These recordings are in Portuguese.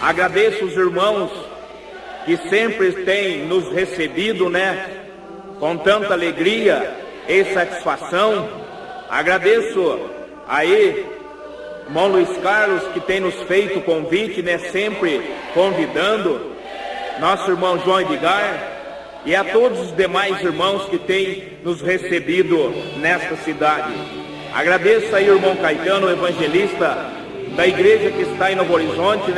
Agradeço os irmãos que sempre têm nos recebido, com tanta alegria e satisfação. Agradeço aí, irmão Luiz Carlos, que tem nos feito o convite, sempre convidando, nosso irmão João Edgar, e a todos os demais irmãos que têm nos recebido nesta cidade. Agradeço aí o irmão Caetano, o evangelista da igreja que está em Novo Horizonte,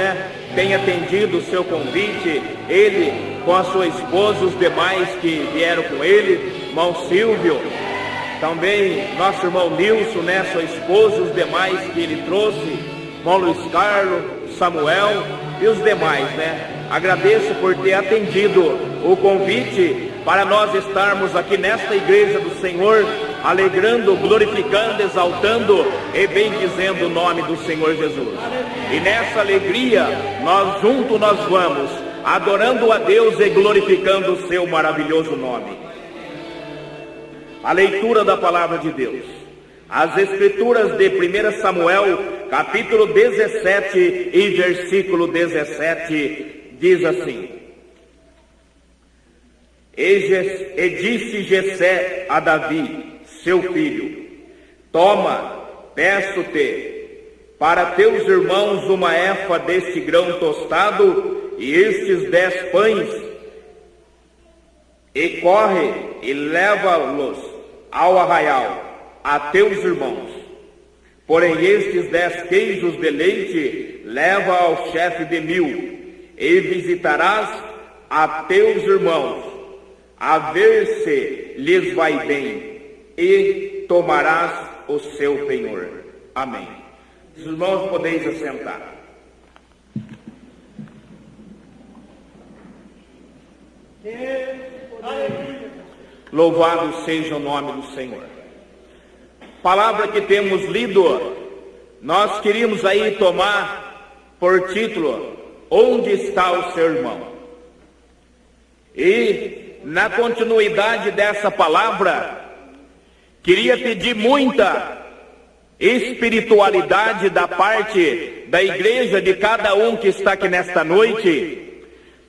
tem atendido o seu convite, ele com a sua esposa, os demais que vieram com ele, irmão Silvio, também nosso irmão Nilson, sua esposa, os demais que ele trouxe, irmão Luiz Carlos, Samuel e os demais, Agradeço por ter atendido o convite para nós estarmos aqui nesta igreja do Senhor, alegrando, glorificando, exaltando e bendizendo o nome do Senhor Jesus. E nessa alegria, nós vamos, adorando a Deus e glorificando o seu maravilhoso nome. A leitura da palavra de Deus. As escrituras de 1 Samuel, capítulo 17 e versículo 17, diz assim: E disse Jessé a Davi, seu filho: Toma, peço-te, para teus irmãos uma éfa deste grão tostado e estes 10 pães, e corre e leva-los ao arraial a teus irmãos. Porém estes 10 queijos de leite leva ao chefe de 1000, e visitarás a teus irmãos, a ver se lhes vai bem, e tomarás o seu penhor. Amém. Os irmãos, podeis assentar. Louvado seja o nome do Senhor. Palavra que temos lido, nós queríamos aí tomar por título: Onde está o seu irmão? E na continuidade dessa palavra, queria pedir muita espiritualidade da parte da igreja, de cada um que está aqui nesta noite,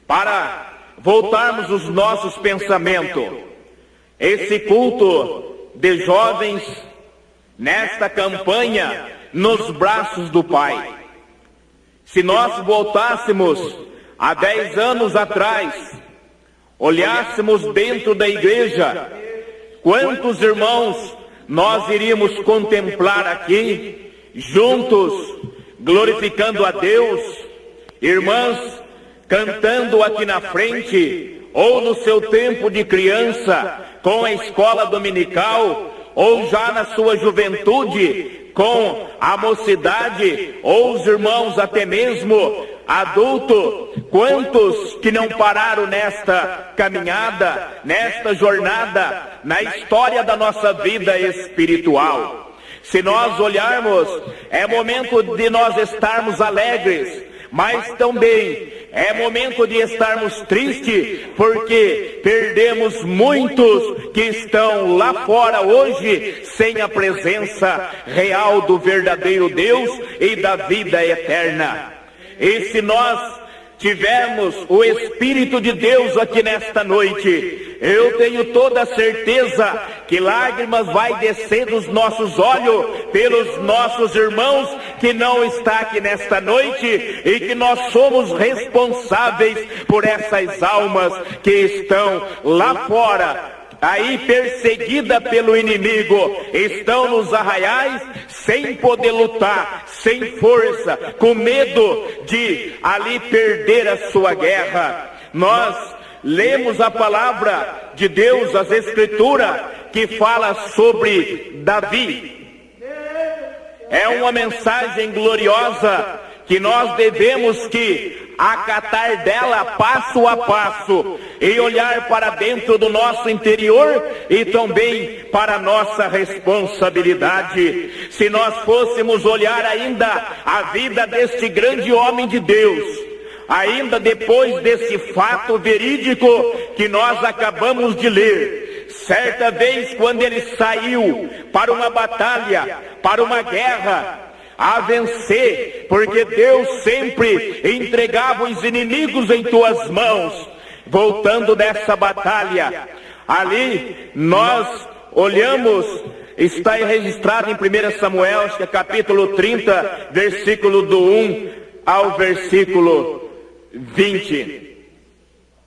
para voltarmos os nossos pensamentos. Esse culto de jovens, nesta campanha, nos braços do Pai. Se nós voltássemos há 10 anos atrás, olhássemos dentro da igreja, quantos irmãos nós iríamos contemplar aqui, juntos, glorificando a Deus, irmãs cantando aqui na frente, ou no seu tempo de criança, com a escola dominical, ou já na sua juventude, com a mocidade, ou os irmãos até mesmo adulto. Quantos que não pararam nesta caminhada, nesta jornada, na história da nossa vida espiritual? Se nós olharmos, é momento de nós estarmos alegres, mas também é momento de estarmos tristes, porque perdemos muitos que estão lá fora hoje, sem a presença real do verdadeiro Deus e da vida eterna. E se nós tivermos o Espírito de Deus aqui nesta noite, eu tenho toda a certeza que lágrimas vai descer dos nossos olhos pelos nossos irmãos que não estão aqui nesta noite, e que nós somos responsáveis por essas almas que estão lá fora, aí perseguida pelo inimigo, estão nos arraiais sem poder lutar, sem força, com medo de ali perder a sua guerra. Nós lemos a palavra de Deus, as escrituras, que fala sobre Davi. É uma mensagem gloriosa que nós devemos que acatar dela passo a passo e olhar para dentro do nosso interior e também para a nossa responsabilidade. Se nós fôssemos olhar ainda a vida deste grande homem de Deus, ainda depois desse fato verídico que nós acabamos de ler, certa vez quando ele saiu para uma batalha, para uma guerra, a vencer, porque Deus sempre entregava os inimigos em tuas mãos. Voltando dessa batalha, ali nós olhamos, está registrado em 1 Samuel, acho que é capítulo 30, versículo do 1 ao versículo 20.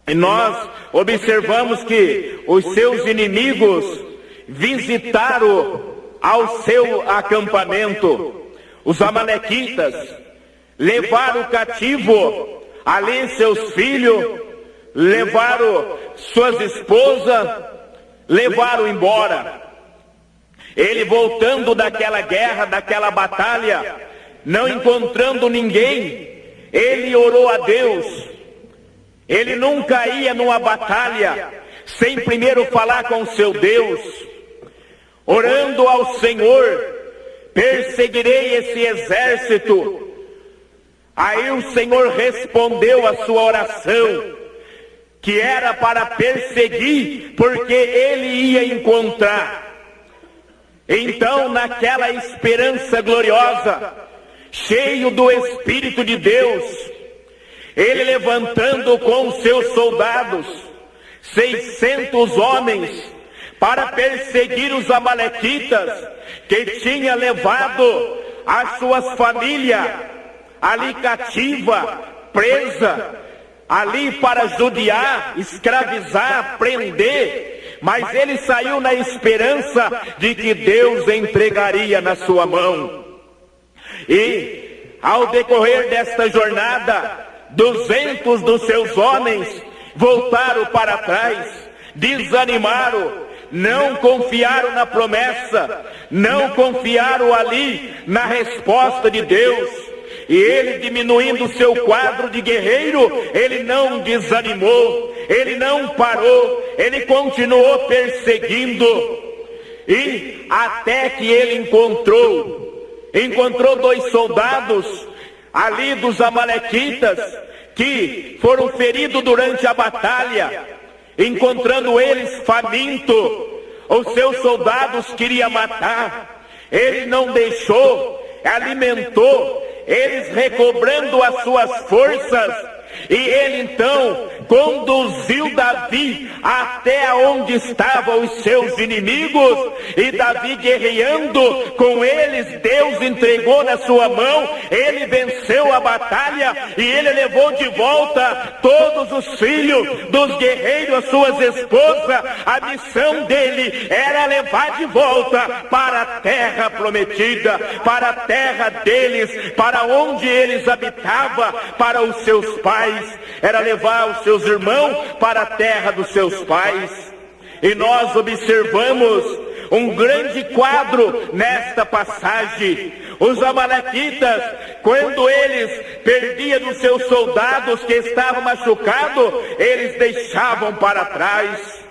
E nós observamos que os seus inimigos visitaram ao seu acampamento. Os amalequitas levaram cativo ali seus filhos, levaram suas esposas, levaram embora. Ele, voltando daquela guerra, daquela batalha, não encontrando ninguém, ele orou a Deus. Ele nunca ia numa batalha sem primeiro falar com seu Deus, orando ao Senhor: perseguirei esse exército. Aí o Senhor respondeu a sua oração, que era para perseguir, porque ele ia encontrar. Então, naquela esperança gloriosa, cheio do Espírito de Deus, ele, levantando com os seus soldados 600 homens para perseguir os amalequitas, que tinha levado as suas famílias ali cativa, presa, ali para judiar, escravizar, prender. Mas ele saiu na esperança de que Deus entregaria na sua mão. E ao decorrer desta jornada, 200 dos seus homens voltaram para trás, desanimaram, não confiaram na promessa, não confiaram ali na resposta de Deus. E ele, diminuindo o seu quadro de guerreiro, ele não desanimou, ele não parou, ele continuou perseguindo. E até que ele encontrou 2 soldados ali dos amalequitas, que foram feridos durante a batalha. Encontrando eles famintos, os seus soldados queriam matar. Ele não deixou, alimentou, eles recobrando as suas forças. E ele então conduziu Davi até onde estavam os seus inimigos, e Davi, guerreando com eles, Deus entregou na sua mão, ele venceu a batalha, e ele levou de volta todos os filhos dos guerreiros, as suas esposas. A missão dele era levar de volta para a terra prometida, para a terra deles, para onde eles habitavam, para os seus pais. Era levar os seus irmãos para a terra dos seus pais. E nós observamos um grande quadro nesta passagem. Os amalequitas, quando eles perdiam os seus soldados que estavam machucados, eles deixavam para trás,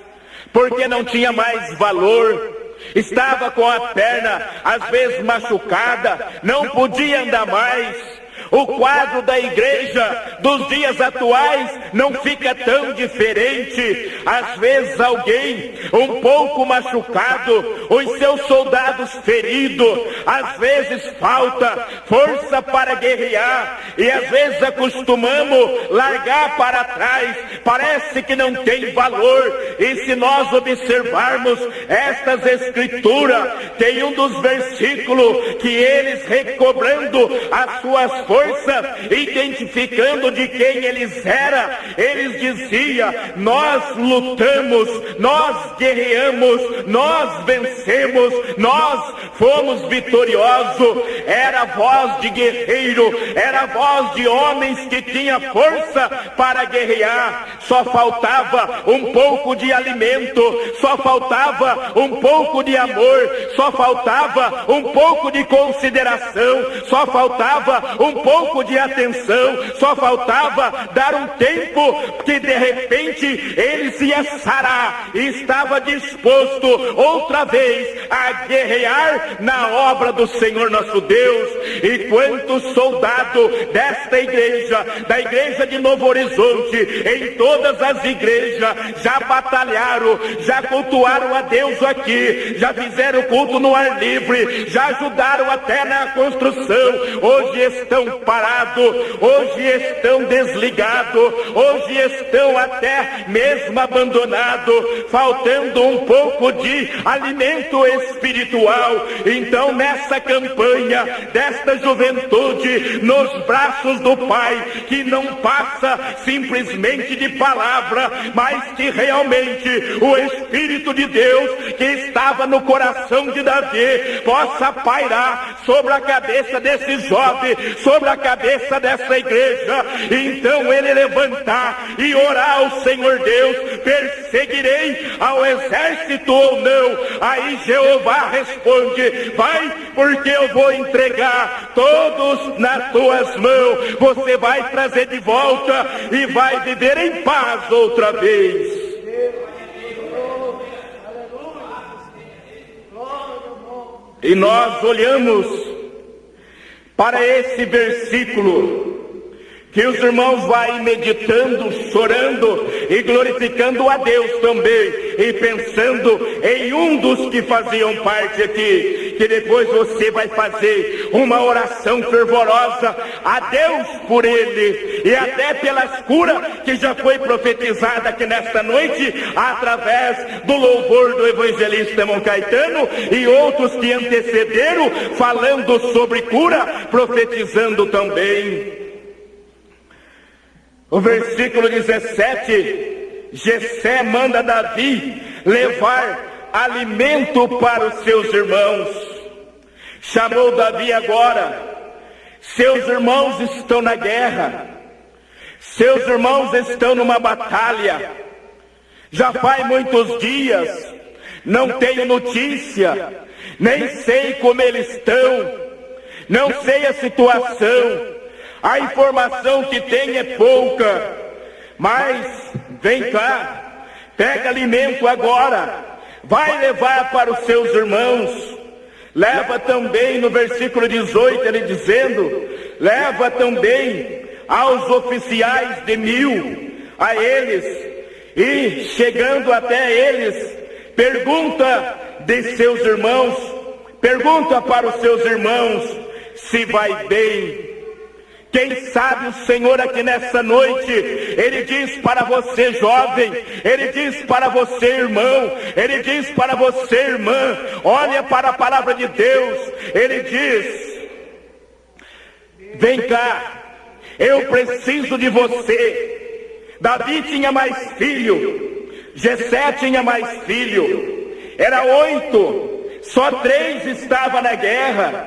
porque não tinha mais valor. Estava com a perna às vezes machucada, não podia andar mais. O quadro da igreja dos dias atuais não fica tão diferente. Às vezes alguém um pouco machucado, os seus soldados feridos, às vezes falta força para guerrear, e às vezes acostumamos largar para trás, parece que não tem valor. E se nós observarmos estas escrituras, tem um dos versículos que eles, recobrando as suas forças, identificando de quem eles eram, eles diziam: nós lutamos, nós guerreamos, nós vencemos, nós fomos vitoriosos. Era voz de guerreiro, era voz de homens que tinha força para guerrear. Só faltava um pouco de alimento, só faltava um pouco de amor, só faltava um pouco de consideração, só faltava um pouco de atenção, só faltava dar um tempo, que de repente eles Sará estava disposto outra vez a guerrear na obra do Senhor nosso Deus. E quantos soldados desta igreja, da igreja de Novo Horizonte, em todas as igrejas, já batalharam, já cultuaram a Deus aqui, já fizeram culto no ar livre, já ajudaram até na construção, hoje estão parados, hoje estão desligados, hoje estão até mesmo abandonados, faltando um pouco de alimento espiritual. Então, nessa campanha desta juventude, nos braços do Pai, que não passa simplesmente de palavra, mas que realmente o Espírito de Deus que estava no coração de Davi possa pairar sobre a cabeça desse jovem, sobre a cabeça dessa igreja. Então ele levantar e orar ao Senhor Deus: perseguirei ao exército ou não? Aí Jeová responde: vai, porque eu vou entregar todos nas tuas mãos. Você vai trazer de volta e vai viver em paz outra vez. E nós olhamos para esse versículo, que os irmãos vão meditando, chorando e glorificando a Deus também, e pensando em um dos que faziam parte aqui, que depois você vai fazer uma oração fervorosa a Deus por ele, e até pelas curas que já foi profetizada aqui nesta noite, através do louvor do evangelista irmão Caetano, e outros que antecederam, falando sobre cura, profetizando também. O versículo 17, Jessé manda Davi levar alimento para os seus irmãos. Chamou Davi agora: seus irmãos estão na guerra, seus irmãos estão numa batalha, já faz muitos dias, não tenho notícia, nem sei como eles estão, não sei a situação. A informação que tem é pouca, mas vem cá, pega alimento agora, vai levar para os seus irmãos. Leva também, no versículo 18, ele dizendo: leva também aos oficiais de 1000, a eles, e chegando até eles, pergunta de seus irmãos, pergunta para os seus irmãos se vai bem. Quem sabe o Senhor aqui nessa noite, Ele diz para você jovem, Ele diz para você irmão, Ele diz para você irmã, olha para a palavra de Deus, Ele diz: vem cá, eu preciso de você. Davi tinha mais filho, Jessé tinha mais filho, era 8, só 3 estavam na guerra,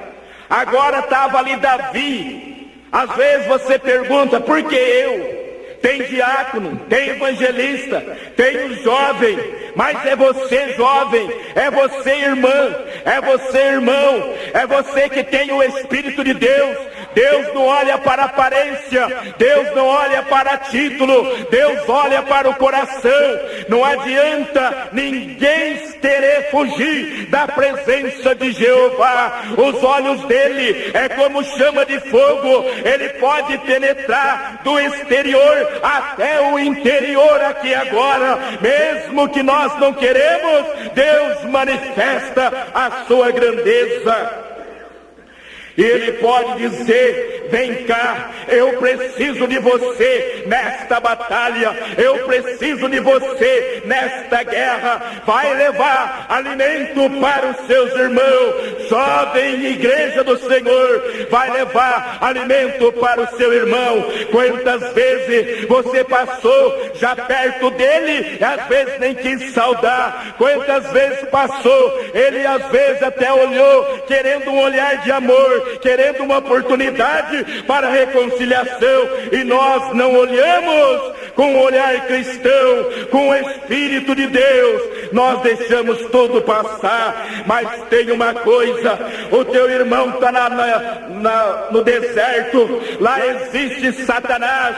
agora estava ali Davi. Às vezes você pergunta: por que eu? Tem diácono, tem evangelista, tem um jovem, mas é você jovem, é você irmã, é você irmão, é você que tem o Espírito de Deus. Deus não olha para a aparência, Deus não olha para título, Deus olha para o coração. Não adianta ninguém querer fugir da presença de Jeová. Os olhos dele é como chama de fogo, ele pode penetrar do exterior até o interior aqui agora. Mesmo que nós não queremos, Deus manifesta a sua grandeza. E ele pode dizer: vem cá, eu preciso de você nesta batalha, eu preciso de você nesta guerra. Vai levar alimento para os seus irmãos. Jovem igreja do Senhor, vai levar alimento para o seu irmão. Quantas vezes você passou já perto dele e às vezes nem quis saudar? Quantas vezes passou, ele às vezes até olhou, querendo um olhar de amor, querendo uma oportunidade para reconciliação, e nós não olhamos com o olhar cristão, com o Espírito de Deus, nós deixamos tudo passar. Mas tem uma coisa, o teu irmão está no deserto, lá existe Satanás,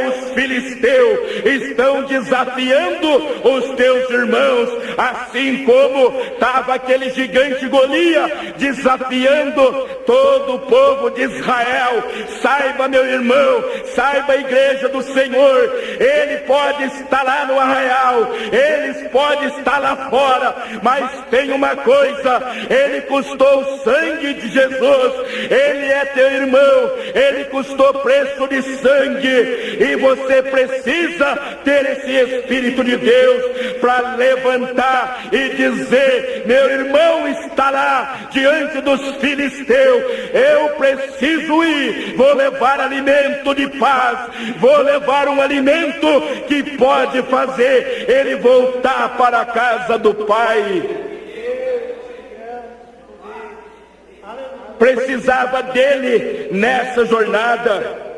os filisteus, estão desafiando os teus irmãos, assim como estava aquele gigante Golias desafiando todo o povo de Israel. Saiba, meu irmão, saiba, a igreja do Senhor, ele pode estar lá no arraial, eles podem estar lá fora, mas tem uma coisa, ele custou o sangue de Jesus, ele é teu irmão, ele custou preço de sangue, e você precisa ter esse Espírito de Deus para levantar e dizer: meu irmão está lá diante dos filisteus, eu preciso ir, vou levar alimento de paz, vou levar um alimento que pode fazer ele voltar para a casa do Pai. Precisava dele nessa jornada.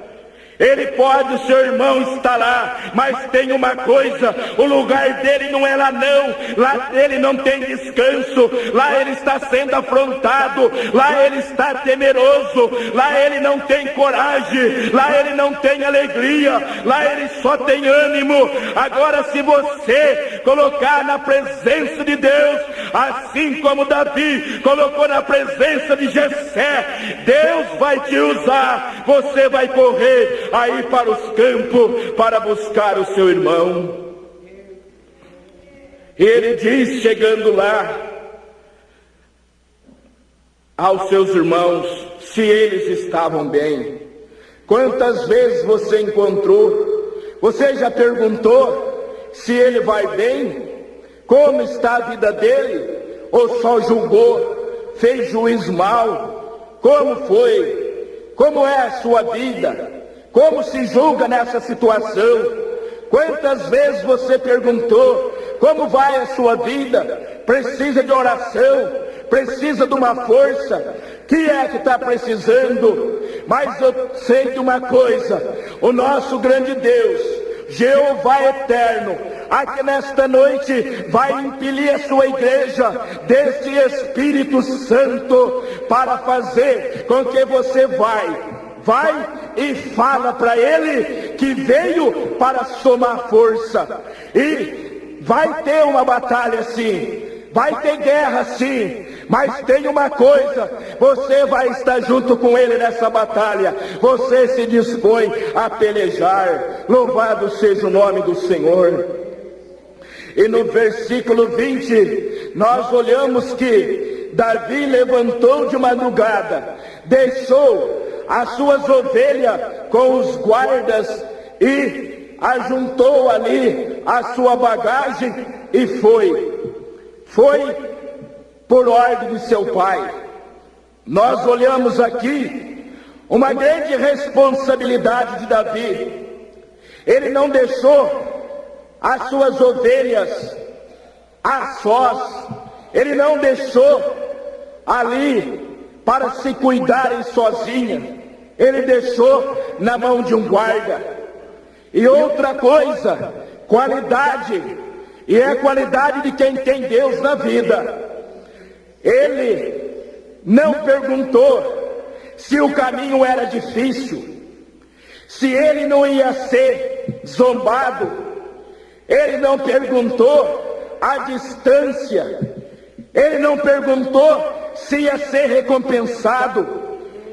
Ele pode, o seu irmão está lá, mas tem uma coisa, o lugar dele não é lá não, lá ele não tem descanso, lá ele está sendo afrontado, lá ele está temeroso, lá ele não tem coragem, lá ele não tem alegria, lá ele só tem ânimo. Agora, se você colocar na presença de Deus, assim como Davi colocou na presença de Jessé, Deus vai te usar, você vai correr aí para os campos para buscar o seu irmão. Ele diz, chegando lá aos seus irmãos, se eles estavam bem. Quantas vezes você encontrou? Você já perguntou se ele vai bem? Como está a vida dele? Ou só julgou, fez juízo mal? Como foi? Como é a sua vida? Como se julga nessa situação? Quantas vezes você perguntou como vai a sua vida? Precisa de oração? Precisa de uma força? Que é que está precisando? Mas eu sei de uma coisa, o nosso grande Deus, Jeová eterno, aqui nesta noite vai impelir a sua igreja desse Espírito Santo para fazer com que você vai e fala para ele que veio para somar força. E vai ter uma batalha sim, vai ter guerra sim, mas tem uma coisa, você vai estar junto com ele nessa batalha, você se dispõe a pelejar. Louvado seja o nome do Senhor. E no versículo 20, nós olhamos que Davi levantou de madrugada, deixou as suas ovelhas com os guardas e ajuntou ali a sua bagagem e foi por ordem de seu pai. Nós olhamos aqui uma grande responsabilidade de Davi. Ele não deixou as suas ovelhas a sós, ele não deixou ali para se cuidarem sozinha, ele deixou na mão de um guarda. E outra coisa, qualidade, e é a qualidade de quem tem Deus na vida. Ele não perguntou se o caminho era difícil, se ele não ia ser zombado, ele não perguntou a distância, ele não perguntou se ia ser recompensado,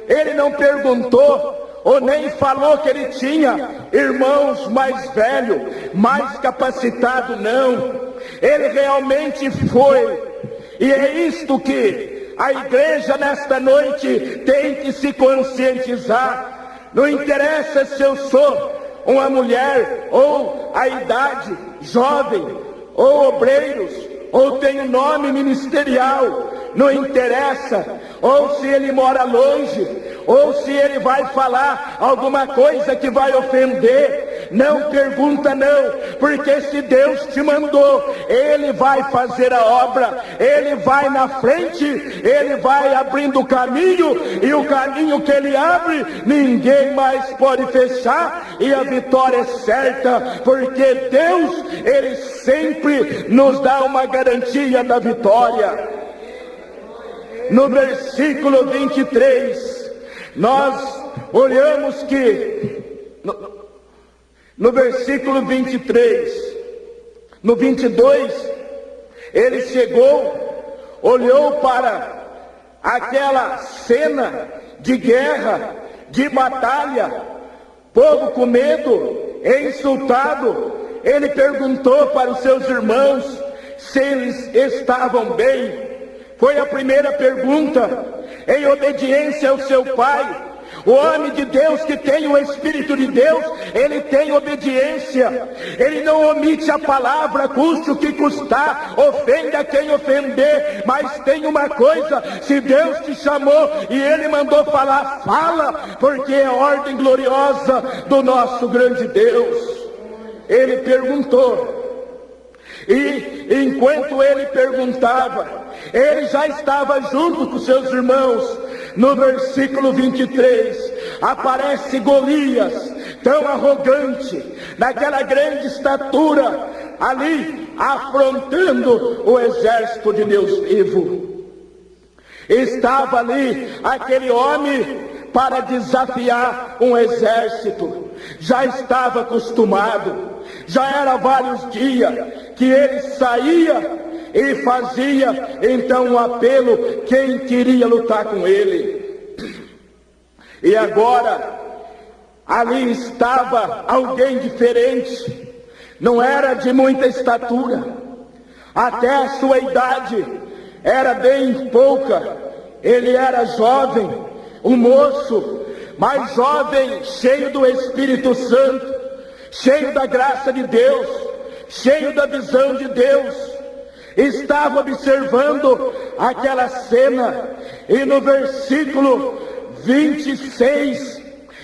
ele não perguntou ou nem falou que ele tinha irmãos mais velhos, mais capacitados, não. Ele realmente foi. E é isto que a igreja nesta noite tem que se conscientizar. Não interessa se eu sou uma mulher, ou a idade, jovem, ou obreiros, ou tenho nome ministerial, não interessa, ou se ele mora longe, ou se ele vai falar alguma coisa que vai ofender, Não pergunta não, porque se Deus te mandou, Ele vai fazer a obra, Ele vai na frente, Ele vai abrindo o caminho, e o caminho que Ele abre, ninguém mais pode fechar, e a vitória é certa, porque Deus, Ele sempre nos dá uma garantia da vitória. No versículo 23, nós olhamos que, no versículo 23, no 22, ele chegou, olhou para aquela cena de guerra, de batalha, povo com medo, insultado. Ele perguntou para os seus irmãos se eles estavam bem. Foi a primeira pergunta, em obediência ao seu pai. O homem de Deus que tem o Espírito de Deus, ele tem obediência, ele não omite a palavra, custe o que custar, ofenda quem ofender, mas tem uma coisa, se Deus te chamou e ele mandou falar, fala, porque é a ordem gloriosa do nosso grande Deus. Ele perguntou, e enquanto ele perguntava, ele já estava junto com seus irmãos. No versículo 23, aparece Golias, tão arrogante, naquela grande estatura, ali, afrontando o exército de Deus vivo. Estava ali aquele homem para desafiar um exército, já estava acostumado, já era vários dias que ele saía e fazia então um apelo, quem queria lutar com ele. E agora, ali estava alguém diferente, não era de muita estatura, até a sua idade era bem pouca, ele era jovem, um moço, mas jovem, cheio do Espírito Santo, cheio da graça de Deus, cheio da visão de Deus. Estava observando aquela cena, e no versículo 26,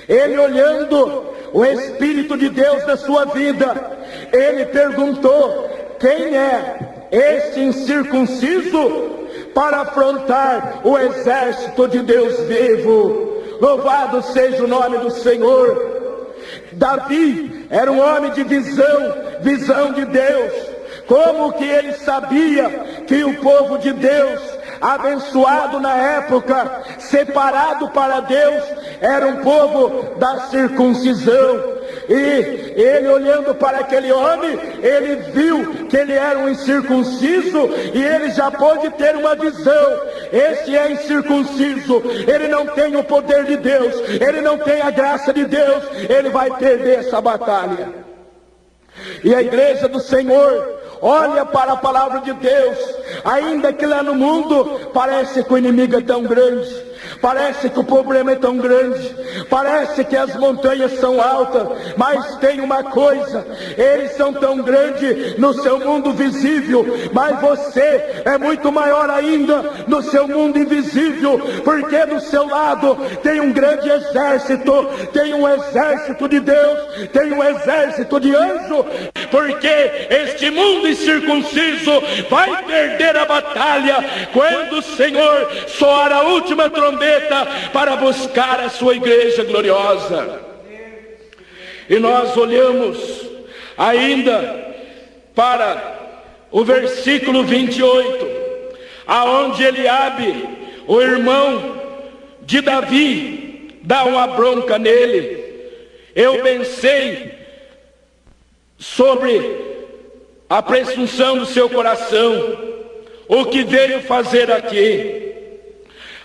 ele olhando o Espírito de Deus na sua vida, ele perguntou, quem é este incircunciso para afrontar o exército de Deus vivo? Louvado seja o nome do Senhor. Davi era um homem de visão de Deus. Como que ele sabia que o povo de Deus, abençoado na época, separado para Deus, era um povo da circuncisão? E ele olhando para aquele homem, ele viu que ele era um incircunciso, e ele já pôde ter uma visão. Esse é incircunciso, ele não tem o poder de Deus, ele não tem a graça de Deus, ele vai perder essa batalha. E a igreja do Senhor olha para a palavra de Deus, ainda que lá no mundo parece que o inimigo é tão grande, parece que o problema é tão grande, parece que as montanhas são altas, mas tem uma coisa, eles são tão grandes no seu mundo visível, mas você é muito maior ainda no seu mundo invisível, porque do seu lado tem um grande exército, tem um exército de Deus, tem um exército de anjo, porque este mundo incircunciso vai perder a batalha quando o Senhor soar a última trombeta para buscar a sua igreja gloriosa. E nós olhamos ainda para o versículo 28, aonde Eliabe, o irmão de Davi, dá uma bronca nele. Eu pensei sobre a presunção do seu coração, o que veio fazer aqui.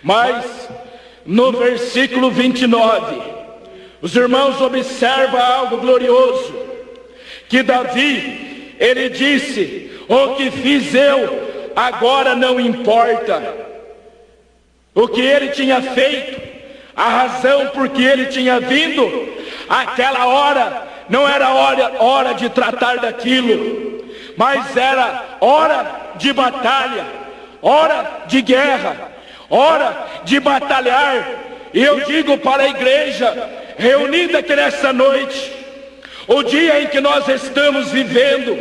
Mas no versículo 29, os irmãos observam algo glorioso, que Davi, ele disse, o que fiz eu, agora não importa. O que ele tinha feito, a razão por que ele tinha vindo, aquela hora, não era hora de tratar daquilo, mas era hora de batalha, hora de guerra, hora de batalhar. E eu digo para a igreja reunida aqui nessa noite, O dia em que nós estamos vivendo,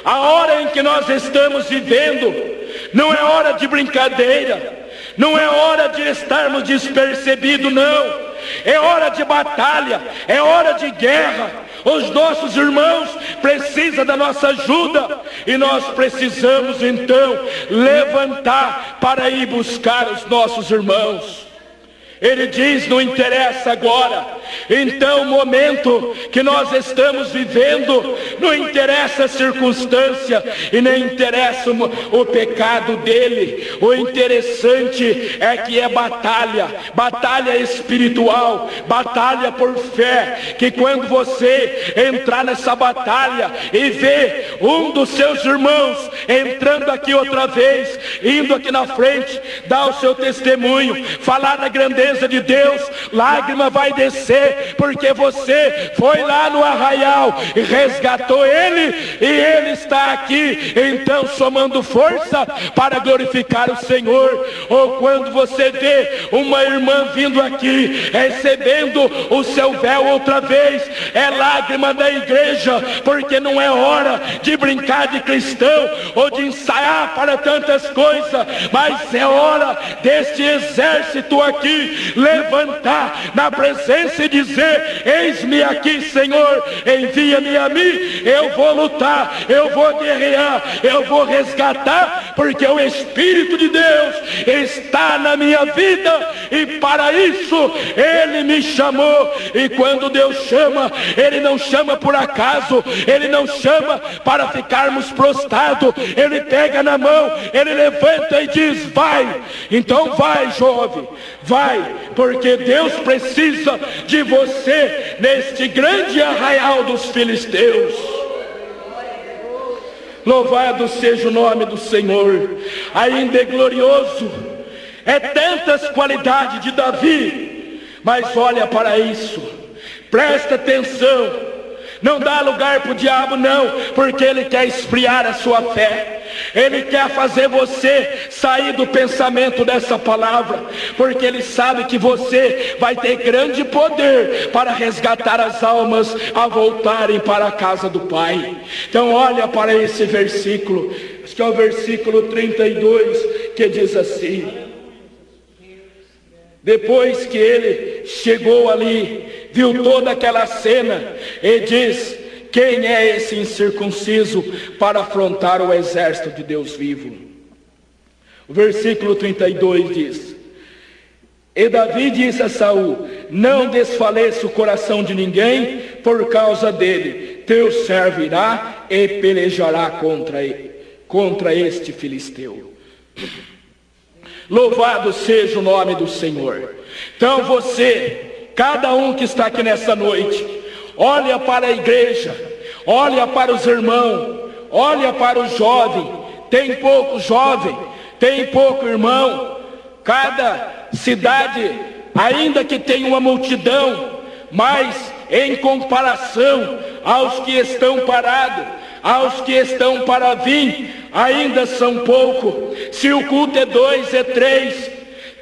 a hora em que nós estamos vivendo, não é hora de brincadeira, não é hora de estarmos despercebidos, não. É hora de batalha, é hora de guerra. Os nossos irmãos precisam da nossa ajuda, e nós precisamos então levantar para ir buscar os nossos irmãos. Ele diz, não interessa agora. Então o momento que nós estamos vivendo, não interessa a circunstância e nem interessa o pecado dele. O interessante é que é batalha, batalha espiritual, batalha por fé, que quando você entrar nessa batalha e ver um dos seus irmãos entrando aqui outra vez, indo aqui na frente, dar o seu testemunho, falar da grandeza de Deus, lágrima vai descer, porque você foi lá no arraial e resgatou ele, e ele está aqui, então somando força para glorificar o Senhor. Ou quando você vê uma irmã vindo aqui, recebendo o seu véu outra vez, é lágrima da igreja, porque não é hora de brincar de cristão, ou de ensaiar para tantas coisas, mas é hora deste exército aqui levantar na presença e dizer: eis-me aqui, Senhor, envia-me a mim, eu vou lutar, eu vou guerrear, eu vou resgatar, porque o Espírito de Deus está na minha vida, e para isso Ele me chamou. E quando Deus chama, Ele não chama por acaso, Ele não chama para ficarmos prostrados, Ele pega na mão, Ele levanta e diz: vai. Então vai, jovem, vai, porque Deus precisa de você neste grande arraial dos filisteus. Louvado seja o nome do Senhor. Ainda é glorioso, é tantas qualidades de Davi, mas olha para isso, presta atenção. Não dá lugar para o diabo, não, porque ele quer esfriar a sua fé. Ele quer fazer você sair do pensamento dessa palavra, porque ele sabe que você vai ter grande poder para resgatar as almas a voltarem para a casa do Pai. Então olha para esse versículo, acho que é o versículo 32, que diz assim: depois que ele chegou ali, viu toda aquela cena, e diz: quem é esse incircunciso para afrontar o exército de Deus vivo? O versículo 32 diz: e Davi disse a Saul: não desfaleça o coração de ninguém por causa dele, teu servo irá e pelejará contra este filisteu. Louvado seja o nome do Senhor. Então você, cada um que está aqui nessa noite, olha para a igreja, olha para os irmãos, olha para o jovem. Tem pouco jovem, tem pouco irmão. Cada cidade, ainda que tenha uma multidão, mas em comparação aos que estão parados, aos que estão para vir, ainda são pouco. Se o culto é 2, é 3,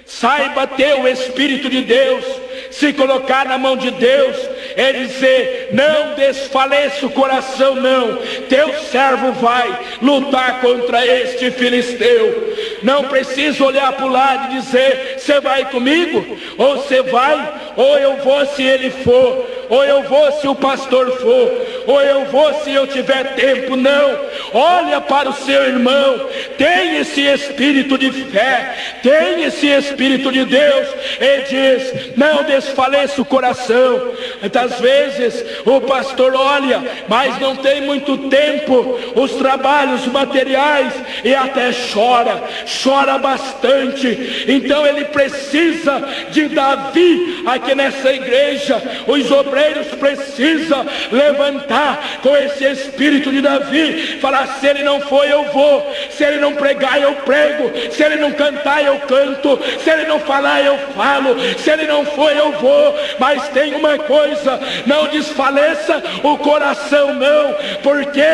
saiba ter o Espírito de Deus, se colocar na mão de Deus, é dizer: não desfaleça o coração, não, teu servo vai lutar contra este filisteu. Não precisa olhar para o lado e dizer: você vai comigo? Ou você vai, ou eu vou se ele for, ou eu vou se o pastor for, ou eu vou se eu tiver tempo. Não, olha para o seu irmão, tem esse espírito de fé, tem esse espírito de Deus, e diz: não desfaleça o coração. Muitas vezes o pastor olha, mas não tem muito tempo, os trabalhos materiais, e até chora bastante. Então ele precisa de Davi aqui nessa igreja. Os obreiros precisam levantar com esse espírito de Davi, falar: se ele não for, eu vou, se ele não pregar, eu prego, se ele não cantar, eu canto, se ele não falar, eu falo, se ele não for, eu vou. Mas tem uma coisa: não desfaleça o coração, não, porque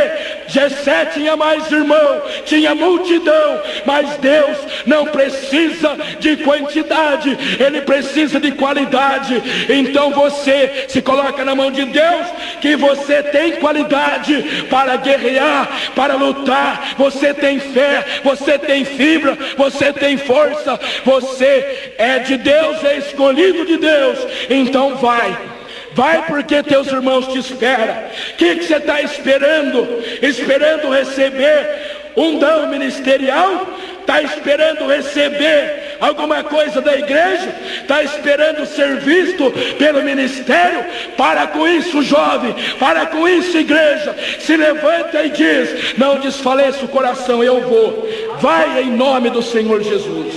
Jessé tinha mais irmão, tinha multidão, mas Deus não precisa de quantidade, Ele precisa de qualidade. Então você se coloca na mão de Deus que você tem qualidade para guerrear, para lutar. Você tem fé, você tem fibra, você tem força. Você é de Deus, é escolhido de Deus. Então vai porque teus irmãos te esperam. O que você está esperando? Esperando receber um dom ministerial? Está esperando receber alguma coisa da igreja? Está esperando ser visto pelo ministério? Para com isso, jovem, para com isso, igreja, se levanta e diz: não desfaleça o coração, eu vou. Vai em nome do Senhor Jesus.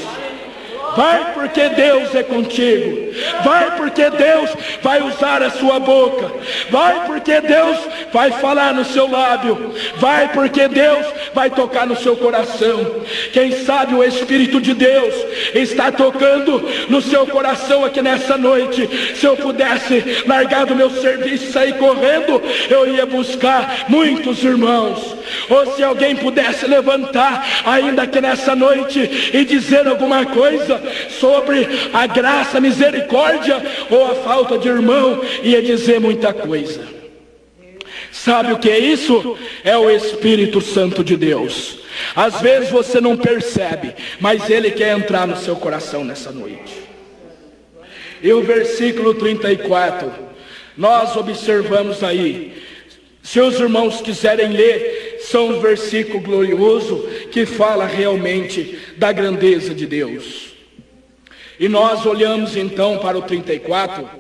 Vai porque Deus é contigo. Vai porque Deus vai usar a sua boca. Vai porque Deus vai falar no seu lábio. Vai porque Deus vai tocar no seu coração. Quem sabe o Espírito de Deus está tocando no seu coração aqui nessa noite. Se eu pudesse largar do meu serviço e sair correndo, eu ia buscar muitos irmãos. Ou se alguém pudesse levantar ainda aqui nessa noite e dizer alguma coisa sobre a graça, a misericórdia ou a falta de irmão, ia dizer muita coisa. Sabe o que é isso? É o Espírito Santo de Deus. Às vezes você não percebe, mas Ele quer entrar no seu coração nessa noite. E o versículo 34, nós observamos aí. Se os irmãos quiserem ler, são um versículo glorioso que fala realmente da grandeza de Deus. E nós olhamos então para o 34,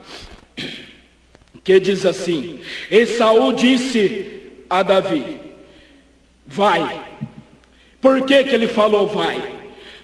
que diz assim: e Saul disse a Davi: vai. Por que ele falou vai?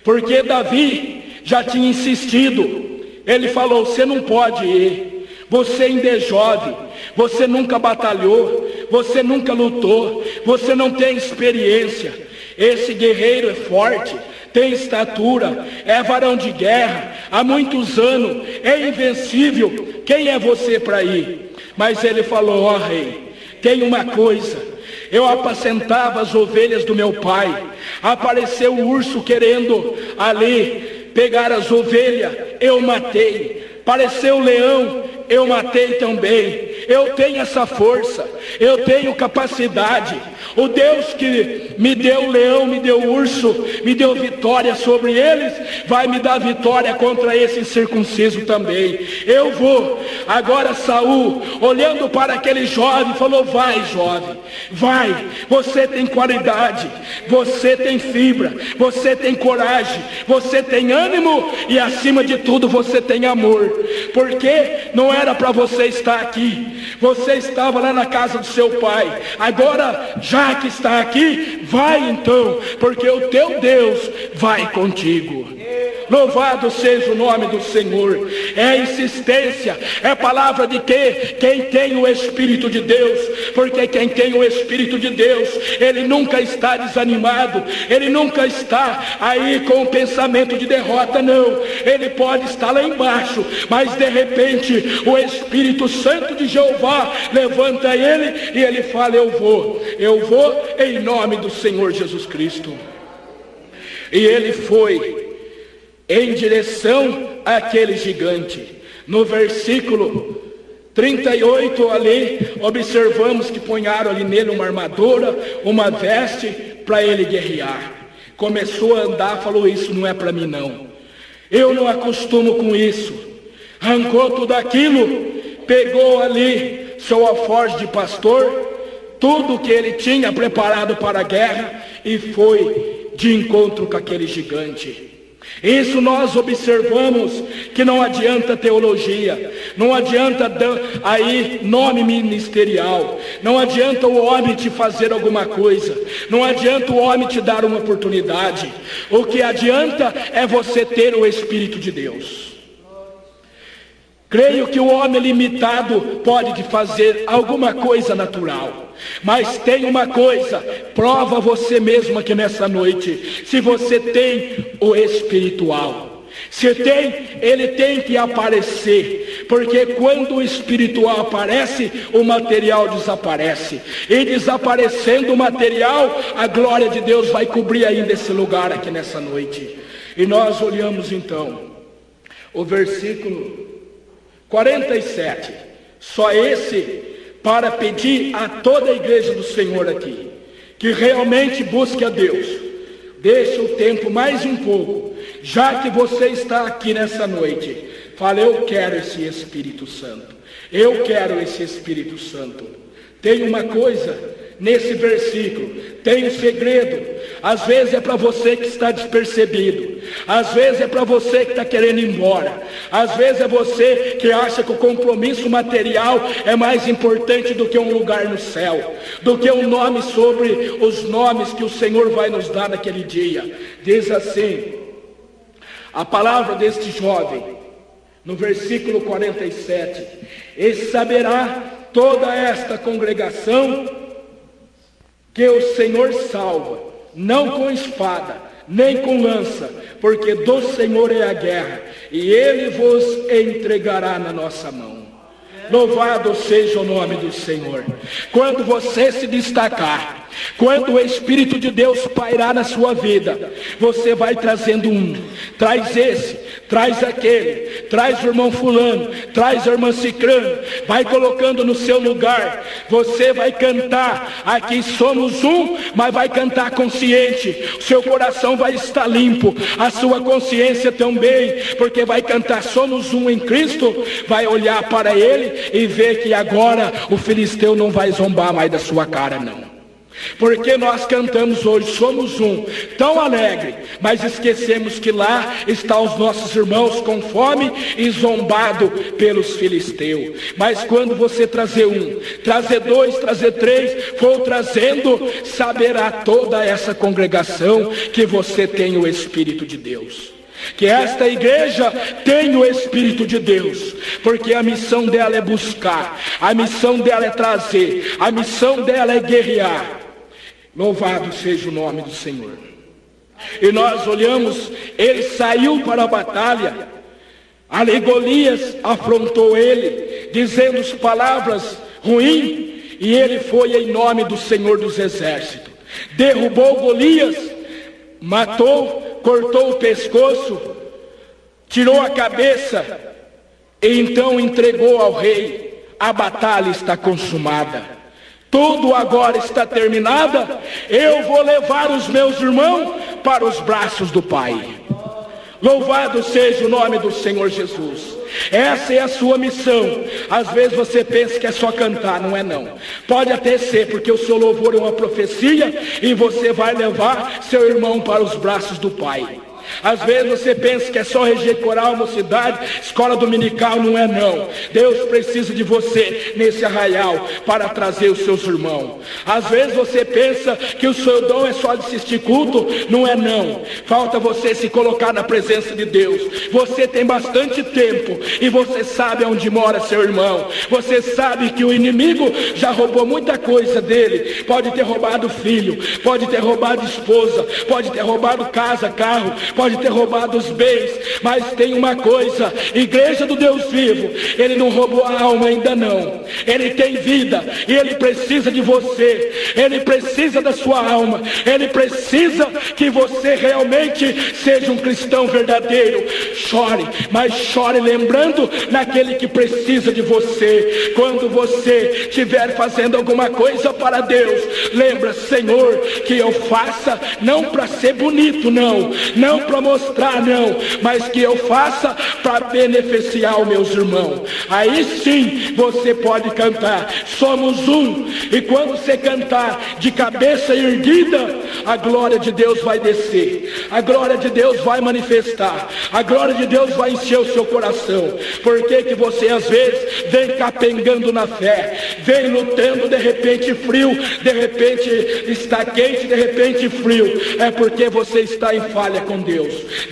Porque Davi já tinha insistido. Ele falou: você não pode ir, você ainda é jovem, você nunca batalhou, você nunca lutou, você não tem experiência. Esse guerreiro é forte, tem estatura, é varão de guerra, há muitos anos, é invencível. Quem é você para ir? Mas ele falou: ó rei, tem uma coisa. Eu apacentava as ovelhas do meu pai, apareceu o urso querendo ali pegar as ovelhas, eu matei. Apareceu o leão, eu matei também. Eu tenho essa força, eu tenho capacidade. O Deus que me deu o leão, me deu o urso, me deu vitória sobre eles, vai me dar vitória contra esse incircunciso também. Eu vou. Agora Saul, olhando para aquele jovem, falou: vai, jovem, vai. Você tem qualidade, você tem fibra, você tem coragem, você tem ânimo e acima de tudo você tem amor. Porque não era para você estar aqui. Você estava lá na casa do seu pai. Agora, já que está aqui, vai então, porque o teu Deus vai contigo. Louvado seja o nome do Senhor. É insistência, é palavra de quem tem o Espírito de Deus. Porque quem tem o Espírito de Deus, ele nunca está desanimado, ele nunca está aí com o pensamento de derrota, não. Ele pode estar lá embaixo, mas de repente o Espírito Santo de Jeová levanta ele e ele fala: eu vou em nome do Senhor Jesus Cristo. E ele foi em direção àquele gigante. No versículo 38 ali, observamos que ponharam ali nele uma armadura, uma veste para ele guerrear. Começou a andar, falou: isso não é para mim não, eu não acostumo com isso. Arrancou tudo aquilo, pegou ali seu alforje de pastor, tudo que ele tinha preparado para a guerra, e foi de encontro com aquele gigante. Isso nós observamos que não adianta teologia, não adianta aí nome ministerial, não adianta o homem te fazer alguma coisa, não adianta o homem te dar uma oportunidade. O que adianta é você ter o Espírito de Deus. Creio que o homem limitado pode fazer alguma coisa natural, mas tem uma coisa, prova você mesmo aqui nessa noite, se você tem o espiritual. Se tem, ele tem que aparecer, porque quando o espiritual aparece, o material desaparece, e desaparecendo o material, a glória de Deus vai cobrir ainda esse lugar aqui nessa noite. E nós olhamos então o versículo 47, só esse para pedir a toda a igreja do Senhor aqui, que realmente busque a Deus. Deixa o tempo mais um pouco, já que você está aqui nessa noite. Fala, eu quero esse Espírito Santo. Eu quero esse Espírito Santo. Tem uma coisa nesse versículo, tem um segredo. Às vezes é para você que está despercebido. Às vezes é para você que está querendo ir embora. Às vezes é você que acha que o compromisso material é mais importante do que um lugar no céu, do que um nome sobre os nomes que o Senhor vai nos dar naquele dia. Diz assim, a palavra deste jovem, no versículo 47, e saberá toda esta congregação que o Senhor salva, não com espada, nem com lança, porque do Senhor é a guerra, e Ele vos entregará na nossa mão. Louvado seja o nome do Senhor. Quando você se destacar, quando o Espírito de Deus pairar na sua vida, você vai trazendo um, traz esse, traz aquele, traz o irmão fulano, traz a irmã cicrano, vai colocando no seu lugar. Você vai cantar, aqui somos um, mas vai cantar consciente. O seu coração vai estar limpo, a sua consciência também, porque vai cantar somos um em Cristo. Vai olhar para Ele e ver que agora o filisteu não vai zombar mais da sua cara, não. Porque nós cantamos hoje, somos um, tão alegre, mas esquecemos que lá estão os nossos irmãos com fome e zombado pelos filisteus. Mas quando você trazer um, trazer dois, trazer três, for trazendo, saberá toda essa congregação que você tem o Espírito de Deus. Que esta igreja tem o Espírito de Deus, porque a missão dela é buscar, a missão dela é trazer, a missão dela é guerrear. Louvado seja o nome do Senhor. E nós olhamos, ele saiu para a batalha. Ali Golias afrontou ele, dizendo as palavras ruins, e ele foi em nome do Senhor dos Exércitos. Derrubou Golias, matou, cortou o pescoço, tirou a cabeça, e então entregou ao rei. A batalha está consumada. Tudo agora está terminada. Eu vou levar os meus irmãos para os braços do Pai. Louvado seja o nome do Senhor Jesus. Essa é a sua missão. Às vezes você pensa que é só cantar, não é não. Pode até ser, porque o seu louvor é uma profecia, e você vai levar seu irmão para os braços do Pai. Às vezes você pensa que é só reger coral, mocidade, escola dominical, não é não. Deus precisa de você nesse arraial para trazer os seus irmãos. Às vezes você pensa que o seu dom é só de assistir culto, não é não. Falta você se colocar na presença de Deus. Você tem bastante tempo e você sabe onde mora seu irmão. Você sabe que o inimigo já roubou muita coisa dele. Pode ter roubado filho, pode ter roubado esposa, pode ter roubado casa, carro, pode ter roubado os bens, mas tem uma coisa, igreja do Deus vivo, ele não roubou a alma ainda não. Ele tem vida e ele precisa de você, ele precisa da sua alma, ele precisa que você realmente seja um cristão verdadeiro. Chore, mas chore lembrando naquele que precisa de você. Quando você estiver fazendo alguma coisa para Deus, lembra, Senhor, que eu faça não para ser bonito, não para mostrar, não, mas que eu faça para beneficiar os meus irmãos. Aí sim você pode cantar, somos um. E quando você cantar de cabeça erguida, a glória de Deus vai descer, a glória de Deus vai manifestar, a glória de Deus vai encher o seu coração. Por que você às vezes vem capengando na fé, vem lutando, de repente frio, de repente está quente, de repente frio? É porque você está em falha com Deus.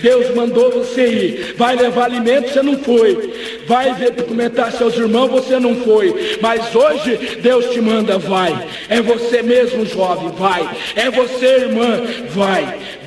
Deus mandou você ir, vai levar alimento, você não foi, vai cumprimentar seus irmãos, você não foi, mas hoje Deus te manda, vai. É você mesmo, jovem, vai. É você, irmã,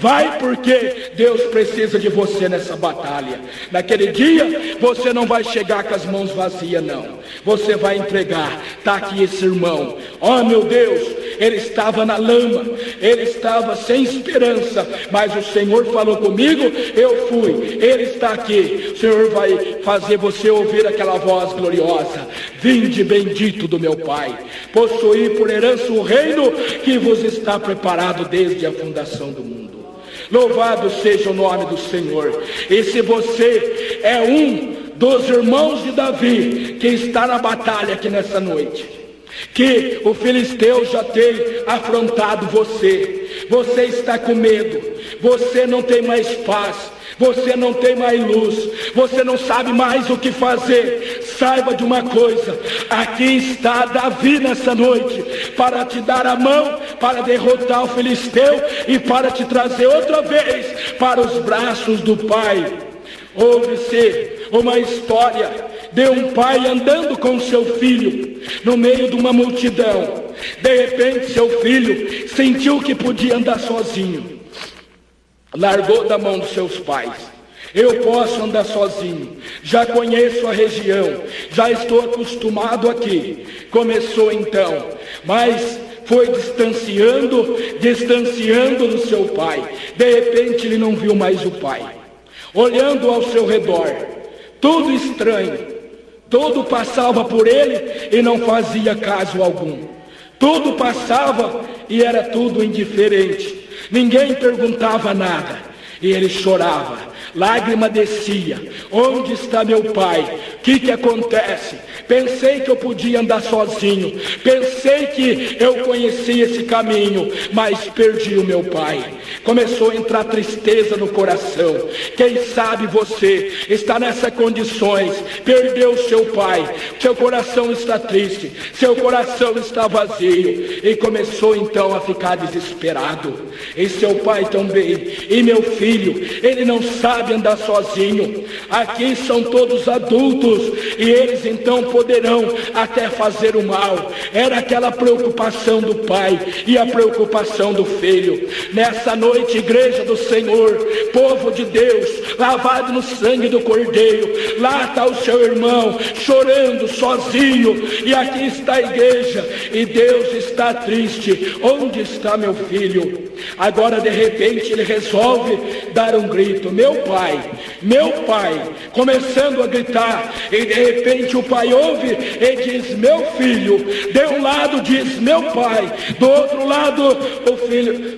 vai, porque Deus precisa de você nessa batalha. Naquele dia você não vai chegar com as mãos vazias, não. você vai entregar. Está aqui esse irmão, oh meu Deus, ele estava na lama, ele estava sem esperança, mas o Senhor falou comigo, eu fui, ele está aqui. O Senhor vai fazer você ouvir aquela voz gloriosa: vinde bendito do meu Pai, possuí por herança o reino que vos está preparado desde a fundação do mundo. Louvado seja o nome do Senhor. E se você é um dos irmãos de Davi que está na batalha aqui nessa noite, que o filisteu já tem afrontado você, você está com medo, você não tem mais paz, você não tem mais luz, você não sabe mais o que fazer, saiba de uma coisa: aqui está Davi nessa noite, para te dar a mão, para derrotar o filisteu e para te trazer outra vez para os braços do Pai. Ouve-se uma história de um pai andando com seu filho no meio de uma multidão. De repente seu filho sentiu que podia andar sozinho, largou da mão dos seus pais. Eu posso andar sozinho, já conheço a região, já estou acostumado aqui. Começou então, mas foi distanciando do seu pai. De repente ele não viu mais o pai. Olhando ao seu redor, tudo estranho, tudo passava por ele e não fazia caso algum. Tudo passava e era tudo indiferente. Ninguém perguntava nada e ele chorava, lágrima descia. Onde está meu pai? O que acontece? Pensei que eu podia andar sozinho, pensei que eu conhecia esse caminho, mas perdi o meu pai. Começou a entrar tristeza no coração. Quem sabe você está nessas condições, perdeu seu pai, seu coração está triste, seu coração está vazio, e começou então a ficar desesperado. E seu pai também, e meu filho, ele não sabe andar sozinho. Aqui são todos adultos, e eles então poderão até fazer o mal. Era aquela preocupação do pai e a preocupação do filho. Nessa noite, igreja do Senhor, povo de Deus, lavado no sangue do Cordeiro, lá está o seu irmão chorando sozinho, e aqui está a igreja, e Deus está triste. Onde está meu filho? Agora de repente ele resolve dar um grito: meu pai, começando a gritar, e de repente o pai ouve e diz: meu filho. De um lado diz: meu pai, do outro lado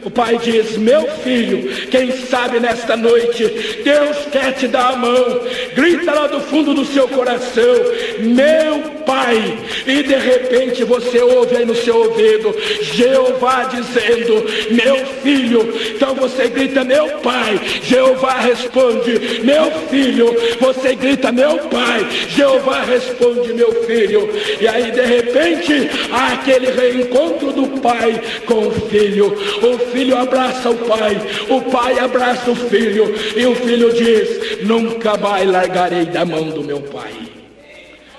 o pai diz: meu filho. Quem sabe nesta noite Deus quer te dar a mão. Grita lá do fundo do seu coração: meu pai. E de repente você ouve aí no seu ouvido Jeová dizendo: meu filho. Então você grita: meu pai. Jeová responde: meu filho. Você grita: meu pai. Jeová responde: meu filho. E aí de repente há aquele reencontro do pai com o filho. O filho abraça o pai abraça o filho, e o filho diz: nunca mais largarei da mão do meu pai.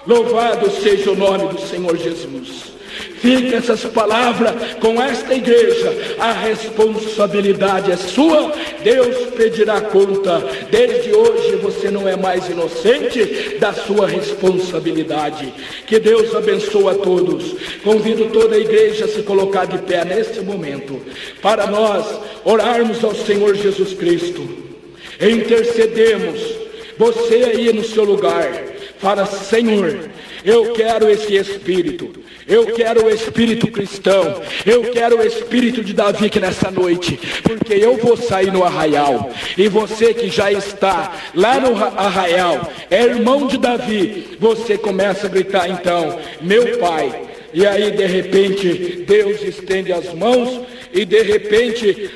Louvado seja o nome do Senhor Jesus. Fica essas palavras com esta igreja. A responsabilidade é sua. Deus pedirá conta. Desde hoje você não é mais inocente da sua responsabilidade. Que Deus abençoe a todos. Convido toda a igreja a se colocar de pé neste momento, para nós orarmos ao Senhor Jesus Cristo. Intercedemos. Você aí no seu lugar, fala: Senhor, eu quero esse Espírito. Eu quero o Espírito cristão. Eu quero o Espírito de Davi aqui nessa noite, porque eu vou sair no arraial. E você que já está lá no arraial, é irmão de Davi, você começa a gritar então: meu pai. E aí de repente Deus estende as mãos, e de repente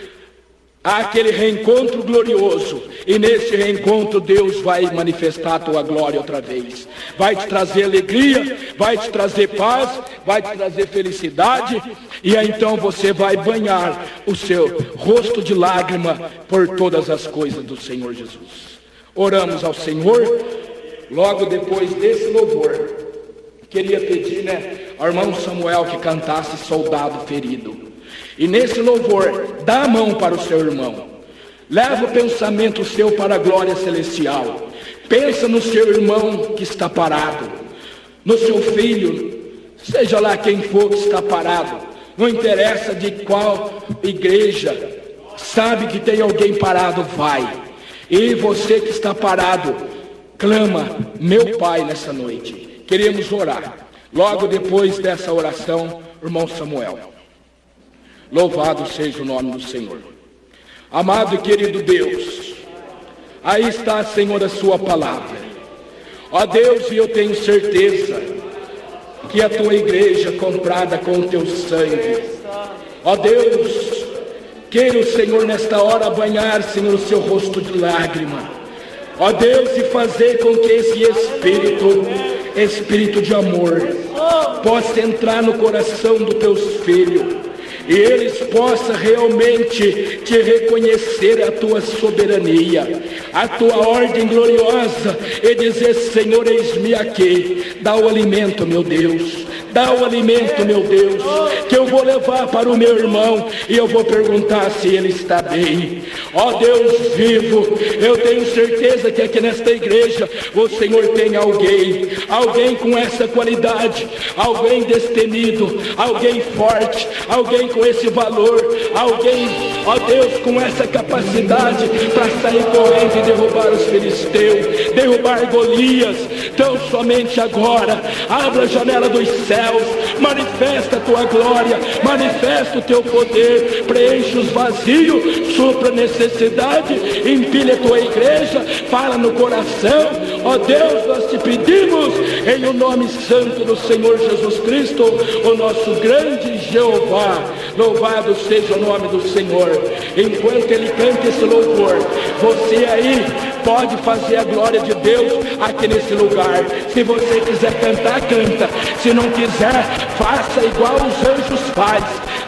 há aquele reencontro glorioso, e nesse reencontro Deus vai manifestar a tua glória outra vez. Vai te trazer alegria, vai te trazer paz, vai te trazer felicidade, e aí então você vai banhar o seu rosto de lágrima por todas as coisas do Senhor Jesus. Oramos ao Senhor. Logo depois desse louvor, queria pedir ao irmão Samuel que cantasse Soldado Ferido. E nesse louvor, dá a mão para o seu irmão. Leva o pensamento seu para a glória celestial. Pensa no seu irmão que está parado. no seu filho, seja lá quem for que está parado, não interessa de qual igreja, sabe que tem alguém parado, vai. E você que está parado, clama, meu Pai, nessa noite. Queremos orar. Logo depois dessa oração, irmão Samuel. Louvado seja o nome do Senhor. Amado e querido Deus, aí está, Senhor, a sua palavra. Ó Deus, e eu tenho certeza que a tua igreja comprada com o teu sangue, ó Deus, queira o Senhor nesta hora banhar, Senhor, o seu rosto de lágrima, ó Deus, e fazer com que esse Espírito de amor, possa entrar no coração dos teus filhos, e eles possam realmente te reconhecer a tua soberania, a tua ordem gloriosa, e dizer, Senhor, eis-me aqui, dá o alimento, meu Deus, dá o alimento, meu Deus, que eu vou levar para o meu irmão, e eu vou perguntar se ele está bem. Ó Deus vivo, eu tenho certeza que aqui nesta igreja, o Senhor tem alguém com essa qualidade, alguém destemido, alguém forte, alguém com esse valor, alguém, ó Deus, com essa capacidade para sair correndo e derrubar os filisteus, derrubar Golias. Então somente agora, abra a janela dos céus, manifesta a tua glória, manifesta o teu poder, preenche os vazios, supra a necessidade, empilha a tua igreja, fala no coração. Ó Deus, nós te pedimos em o nome santo do Senhor Jesus Cristo, o nosso grande Jeová. Louvado seja o nome do Senhor. Enquanto ele canta esse louvor, você aí pode fazer a glória de Deus aqui nesse lugar. Se você quiser cantar, canta. Se não quiser, faça igual os anjos faz.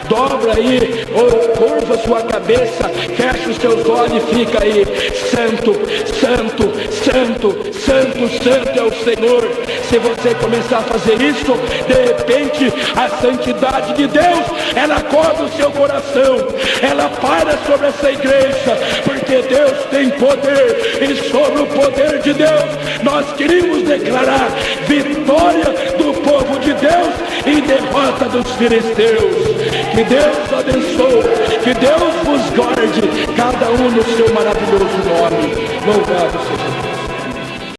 Dobra aí, ou curva sua cabeça, fecha os seus olhos e fica aí. Santo, santo, santo, santo, santo é o Senhor. Se você começar a fazer isso, de repente a santidade de Deus, ela cobre o seu coração, ela para sobre essa igreja, porque Deus tem poder, e sobre o poder de Deus nós queríamos declarar vitória do povo de Deus e derrota dos filisteus. Que Deus abençoe, que Deus vos guarde, cada um no seu maravilhoso nome. Louvado seja Deus.